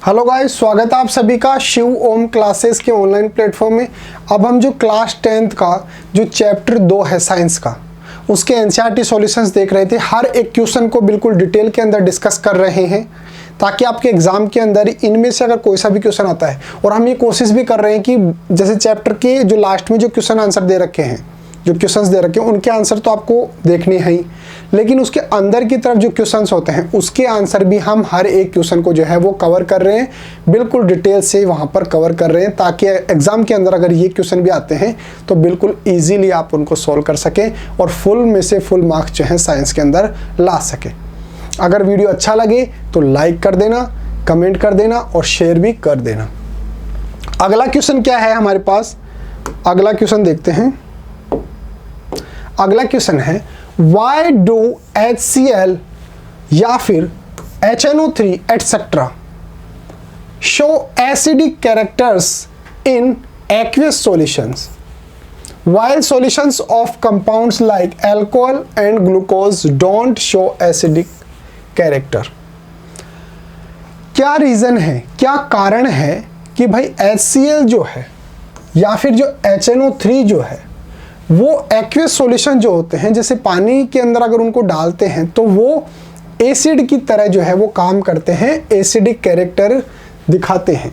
Hello guys, स्वागत है आप सभी का शिव ओम क्लासेस के ऑनलाइन प्लेटफॉर्म में। अब हम जो क्लास 10th का जो चैप्टर 2 है साइंस का, उसके एनसीईआरटी सॉल्यूशंस देख रहे थे। हर एक क्वेश्चन को बिल्कुल डिटेल के अंदर डिस्कस कर रहे हैं ताकि आपके एग्जाम के अंदर इनमें से अगर कोई सा भी क्वेश्चन आता है, और हम ये कोशिश भी कर रहे हैं कि जैसे चैप्टर के जो लास्ट में जो क्वेश्चन आंसर दे रखे हैं, जो क्वेश्चंस दे रखे हैं उनके आंसर तो आपको देखने हैं ही, लेकिन उसके अंदर की तरफ जो क्वेश्चंस होते हैं उसके आंसर भी हम हर एक क्वेश्चन को जो है वो कवर कर रहे हैं, बिल्कुल डिटेल से वहाँ पर कवर कर रहे हैं ताकि एग्जाम के अंदर अगर ये क्वेश्चन भी आते हैं तो बिल्कुल ईजीली आप उनको सॉल्व कर सकें और फुल में से फुल मार्क्स जो है साइंस के अंदर ला सकें। अगर वीडियो अच्छा लगे तो लाइक कर देना, कमेंट कर देना और शेयर भी कर देना। अगला क्वेश्चन क्या है हमारे पास, अगला क्वेश्चन देखते हैं। अगला क्वेश्चन है Why do HCl या फिर HNO3 etc. show acidic characters in aqueous solutions while solutions of compounds like alcohol and glucose don't show acidic character? क्या रीज़न है, क्या कारण है कि भाई HCl जो है या फिर जो HNO3 जो है वो एक्वियस सॉल्यूशन जो होते हैं, जैसे पानी के अंदर अगर उनको डालते हैं तो वो एसिड की तरह जो है वो काम करते हैं, एसिडिक कैरेक्टर दिखाते हैं,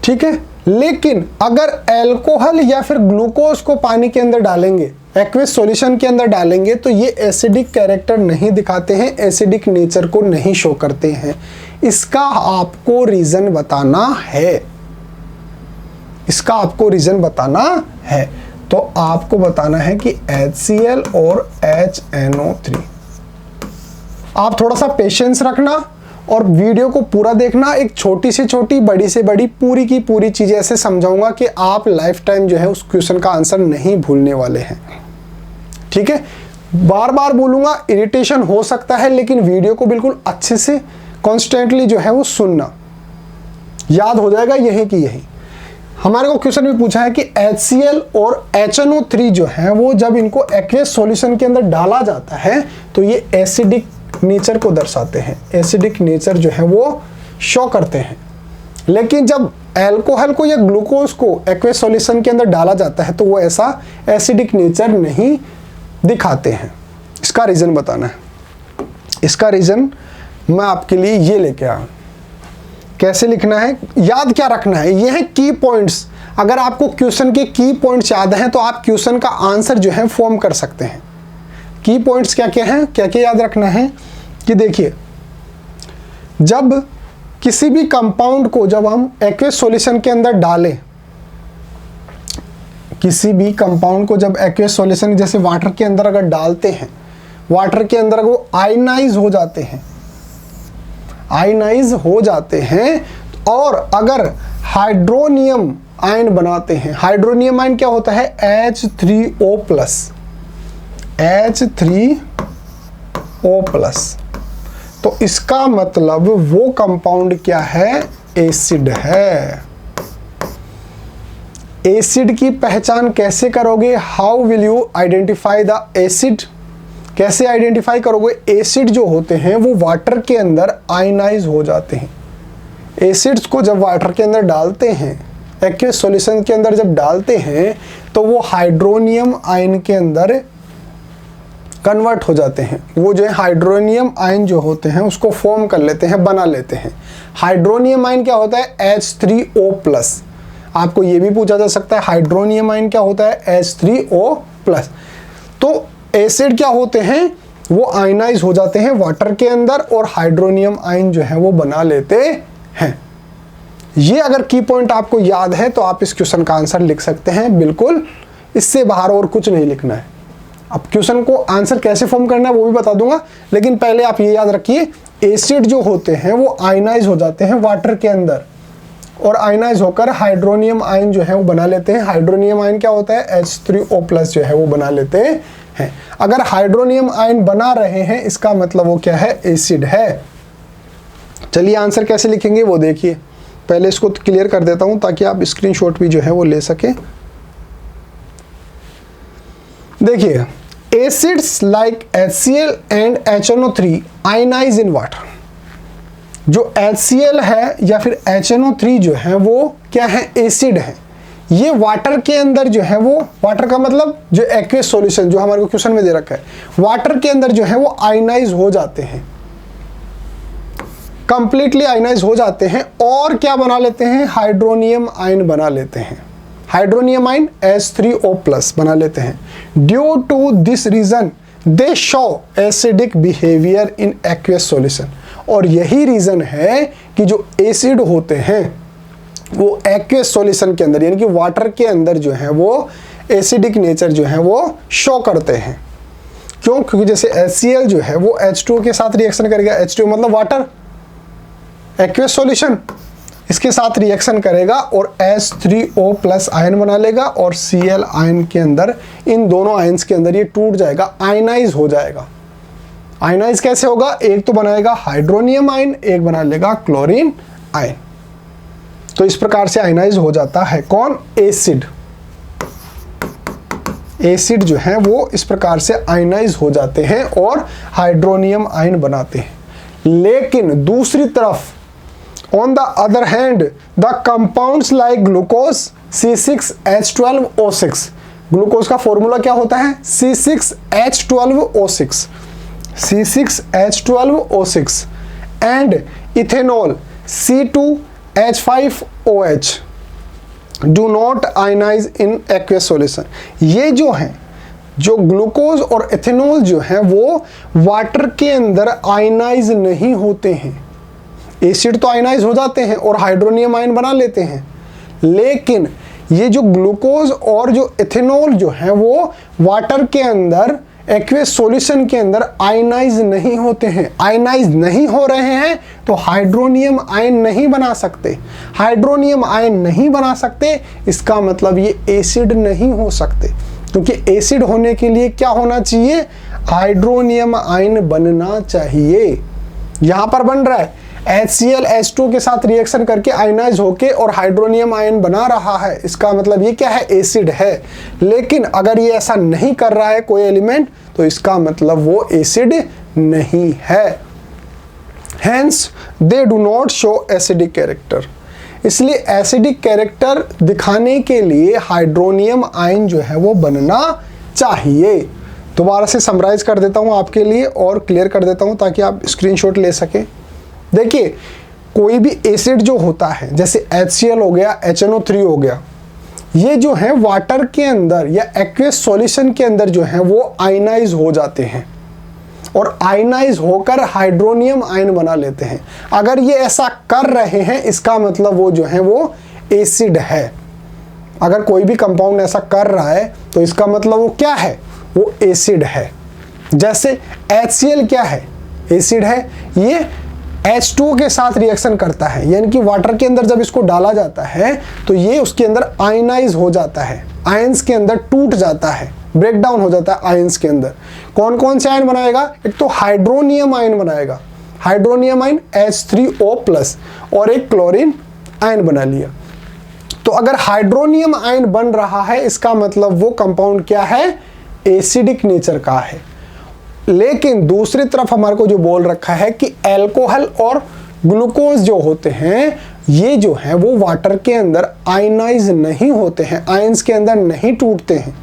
ठीक है। लेकिन अगर अल्कोहल या फिर ग्लूकोज को पानी के अंदर डालेंगे, एक्वियस सॉल्यूशन के अंदर डालेंगे, तो ये एसिडिक कैरेक्टर नहीं दिखाते हैं, एसिडिक नेचर को नहीं शो करते हैं। इसका आपको रीज़न बताना है, इसका आपको रीजन बताना है। तो आपको बताना है कि HCl और HNO3। आप थोड़ा सा पेशेंस रखना और वीडियो को पूरा देखना। एक छोटी से छोटी, बड़ी से बड़ी, पूरी की पूरी चीजें ऐसे समझाऊंगा कि आप लाइफ टाइम जो है उस क्वेश्चन का आंसर नहीं भूलने वाले हैं, ठीक है। बार बार बोलूंगा, इरिटेशन हो सकता है, लेकिन वीडियो को बिल्कुल अच्छे से कॉन्स्टेंटली जो है वो सुनना, याद हो जाएगा यही कि यही। हमारे को क्वेश्चन में पूछा है कि HCl और HNO3 जो है वो जब इनको एक्वियस सॉल्यूशन के अंदर डाला जाता है तो ये एसिडिक नेचर को दर्शाते हैं, एसिडिक नेचर जो है वो शो करते हैं। लेकिन जब अल्कोहल को या ग्लूकोज को एक्वियस सॉल्यूशन के अंदर डाला जाता है तो वो ऐसा एसिडिक नेचर नहीं दिखाते हैं। इसका रीज़न बताना है। इसका रीज़न मैं आपके लिए ये लेके आया। कैसे लिखना है, याद क्या रखना है, ये है की पॉइंट्स। अगर आपको क्वेश्चन के की पॉइंट्स याद हैं तो आप क्वेश्चन का आंसर जो है फॉर्म कर सकते हैं। की पॉइंट्स क्या क्या हैं, क्या क्या याद रखना है कि देखिए, जब किसी भी कंपाउंड को जब हम एक्वियस सॉल्यूशन के अंदर डालें, किसी भी कंपाउंड को जब एक्वियस सॉल्यूशन जैसे वाटर के अंदर अगर डालते हैं, वाटर के अंदर वो आयनाइज हो जाते हैं, आयनाइज हो जाते हैं। और अगर हाइड्रोनियम आयन बनाते हैं, हाइड्रोनियम आयन क्या होता है, H3O+, H3O+, तो इसका मतलब वो कंपाउंड क्या है, एसिड है। एसिड की पहचान कैसे करोगे, how will you identify the acid, कैसे आइडेंटिफाई करोगे। एसिड जो होते हैं वो वाटर के अंदर आयनाइज हो जाते हैं। एसिड्स को जब वाटर के अंदर डालते हैं, एक्वियस सॉल्यूशन के अंदर जब डालते हैं तो वो हाइड्रोनियम आयन के अंदर कन्वर्ट हो जाते हैं। वो जो है हाइड्रोनियम आयन जो होते हैं उसको फॉर्म कर लेते हैं, बना लेते हैं। हाइड्रोनियम आयन क्या होता है, H3O+। आपको ये भी पूछा जा सकता है हाइड्रोनियम आयन क्या होता है, H3O+। तो एसिड क्या होते हैं, वो आयनाइज हो जाते हैं वाटर के अंदर और हाइड्रोनियम आयन जो है वो बना लेते हैं। ये अगर की पॉइंट आपको याद है तो आप इस क्वेश्चन का आंसर लिख सकते हैं, बिल्कुल इससे बाहर और कुछ नहीं लिखना है। अब क्वेश्चन को आंसर कैसे फॉर्म करना है वो भी बता दूंगा, लेकिन पहले आप ये याद रखिए, एसिड जो होते हैं वो आयनाइज हो जाते हैं वाटर के अंदर और आयनाइज होकर हाइड्रोनियम आयन जो है वो बना लेते हैं। हाइड्रोनियम आयन क्या होता है, H3O+ जो है वो बना लेते हैं। अगर हाइड्रोनियम आयन बना रहे हैं इसका मतलब वो क्या है, एसिड है। चलिए आंसर कैसे लिखेंगे वो देखिए। पहले इसको क्लियर कर देता हूं ताकि आप स्क्रीनशॉट भी जो है वो ले सके। देखिए, acids like HCl and HNO3 ionize in water. जो HCl है या फिर HNO3 जो है वो क्या है, एसिड है। ये वाटर के अंदर जो है वो, वाटर का मतलब जो एक्वेस सॉल्यूशन जो हमारे को क्वेश्चन में दे रखा है, वाटर के अंदर जो है वो आयनाइज हो जाते हैं, कंप्लीटली आयनाइज हो जाते हैं और क्या बना लेते हैं, हाइड्रोनियम आयन बना लेते हैं। हाइड्रोनियम आयन H3O+ बना लेते हैं। Due to this reason they show acidic behaviour in aqueous solution. और यही रीजन है कि जो एसिड होते हैं वो एक्वेस सॉल्यूशन के अंदर यानी कि वाटर के अंदर जो है वो एसिडिक नेचर जो है वो शो करते हैं। क्यों? क्योंकि जैसे HCl जो है वो H2O के साथ रिएक्शन करेगा, H2O मतलब वाटर, एक्वेस सॉल्यूशन, इसके साथ रिएक्शन करेगा और H3O+ आयन बना लेगा और Cl आयन के अंदर, इन दोनों आयन्स के अंदर ये टूट जाएगा, आयनाइज हो जाएगा। आयनाइज कैसे होगा? एक तो बनाएगा हाइड्रोनियम आयन, एक बना लेगा क्लोरीन आयन। तो इस प्रकार से आयनाइज हो जाता है कौन? एसिड। एसिड जो है वो इस प्रकार से आयनाइज हो जाते हैं और हाइड्रोनियम आयन बनाते हैं। लेकिन दूसरी तरफ on the other hand the compounds like glucose C6H12O6, glucose का फॉर्मूला क्या होता है? C6H12O6, C6H12O6 and ethanol C2H5OH do not ionize in aqueous solution। ये जो हैं, जो ग्लूकोज और एथेनॉल जो है वो वाटर के अंदर आयनाइज नहीं होते हैं। एसिड तो आयनाइज हो जाते हैं और हाइड्रोनियम आयन बना लेते हैं, लेकिन ये जो ग्लूकोज और जो एथेनॉल जो है वो वाटर के अंदर एक्वेस सॉल्यूशन के अंदर आयनाइज नहीं होते हैं। आयनाइज नहीं हो रहे हैं तो हाइड्रोनियम आयन नहीं बना सकते। हाइड्रोनियम आयन नहीं बना सकते इसका मतलब ये एसिड नहीं हो सकते, क्योंकि एसिड होने के लिए क्या होना चाहिए? हाइड्रोनियम आयन बनना चाहिए। यहां पर बन रहा है HCl H2 के साथ रिएक्शन करके आयनाइज होके और हाइड्रोनियम आयन बना रहा है, इसका मतलब ये क्या है? एसिड है। लेकिन अगर ये ऐसा नहीं कर रहा है कोई एलिमेंट तो इसका मतलब वो एसिड नहीं है। Hence they do not show acidic character. इसलिए एसिडिक कैरेक्टर दिखाने के लिए हाइड्रोनियम आयन जो है वो बनना चाहिए। दोबारा से समराइज कर देता हूं आपके लिए और क्लियर कर देता हूं ताकि आप स्क्रीनशॉट ले सकें। देखिए, कोई भी एसिड जो होता है, जैसे HCl हो गया, HNO3 हो गया, ये जो है वाटर के अंदर या एक्वेस सॉल्यूशन के अंदर जो है वो आयनाइज हो जाते हैं और आयनाइज होकर हाइड्रोनियम आयन बना लेते हैं। अगर ये ऐसा कर रहे हैं इसका मतलब वो जो है वो एसिड है। अगर कोई भी कंपाउंड ऐसा कर रहा है तो इसका मतलब वो क्या है? वो एसिड है। जैसे HCl क्या है? एसिड है। ये H2O के साथ रिएक्शन करता है, यानी कि वाटर के अंदर जब इसको डाला जाता है तो ये उसके अंदर आयनाइज हो जाता है, आयंस के अंदर टूट जाता है, ब्रेक डाउन हो जाता है आयंस के अंदर। कौन कौन से आयन बनाएगा? एक तो हाइड्रोनियम आयन बनाएगा, हाइड्रोनियम आयन H3O+ और एक क्लोरीन आयन बना लिया। तो अगर हाइड्रोनियम आयन बन रहा है इसका मतलब वो कंपाउंड क्या है? एसिडिक नेचर का है। लेकिन दूसरी तरफ हमारे को जो बोल रखा है कि अल्कोहल और ग्लूकोज जो होते हैं ये जो है वो वाटर के अंदर आयनाइज नहीं होते हैं, आयंस के अंदर नहीं टूटते हैं।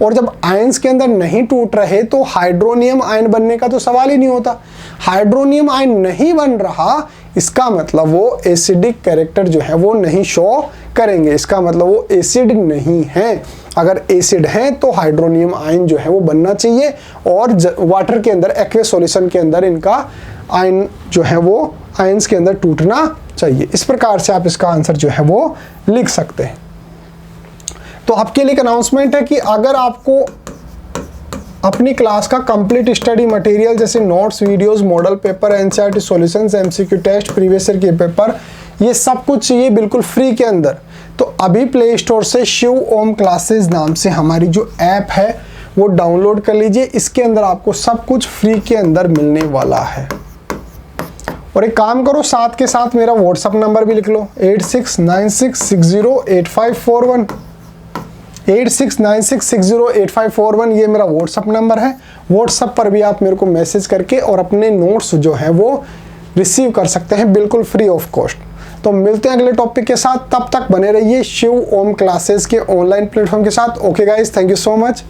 और जब आयंस के अंदर नहीं टूट रहे तो हाइड्रोनियम आयन बनने का तो सवाल ही नहीं होता। हाइड्रोनियम आयन नहीं बन रहा इसका मतलब वो एसिडिक कैरेक्टर जो है वो नहीं शो करेंगे, इसका मतलब वो एसिड नहीं है। अगर एसिड है तो हाइड्रोनियम आयन जो है वो बनना चाहिए और वाटर के अंदर एक्वेस सॉल्यूशन के अंदर इनका आयन जो है वो आयंस के अंदर टूटना चाहिए। इस प्रकार से आप इसका आंसर जो है वो लिख सकते हैं। तो आपके लिए एक अनाउंसमेंट है कि अगर आपको अपनी क्लास का कंप्लीट स्टडी मटेरियल जैसे notes, videos, model paper, NCERT solutions, MCQ test, previous year के पेपर, ये सब कुछ चाहिए बिल्कुल फ्री के अंदर, तो अभी प्ले स्टोर से शिव ओम क्लासेस नाम से हमारी जो ऐप है वो डाउनलोड कर लीजिए। इसके अंदर आपको सब कुछ फ्री के अंदर मिलने वाला है। और एक काम करो, साथ के साथ मेरा व्हाट्सअप नंबर भी लिख लो 8696608541, 8696608541 ये मेरा व्हाट्सअप नंबर है। व्हाट्सअप पर भी आप मेरे को मैसेज करके और अपने नोट्स जो है वो रिसीव कर सकते हैं बिल्कुल फ्री ऑफ कॉस्ट। तो मिलते हैं अगले टॉपिक के साथ, तब तक बने रहिए शिव ओम क्लासेस के ऑनलाइन प्लेटफॉर्म के साथ। Okay guys, thank you so much.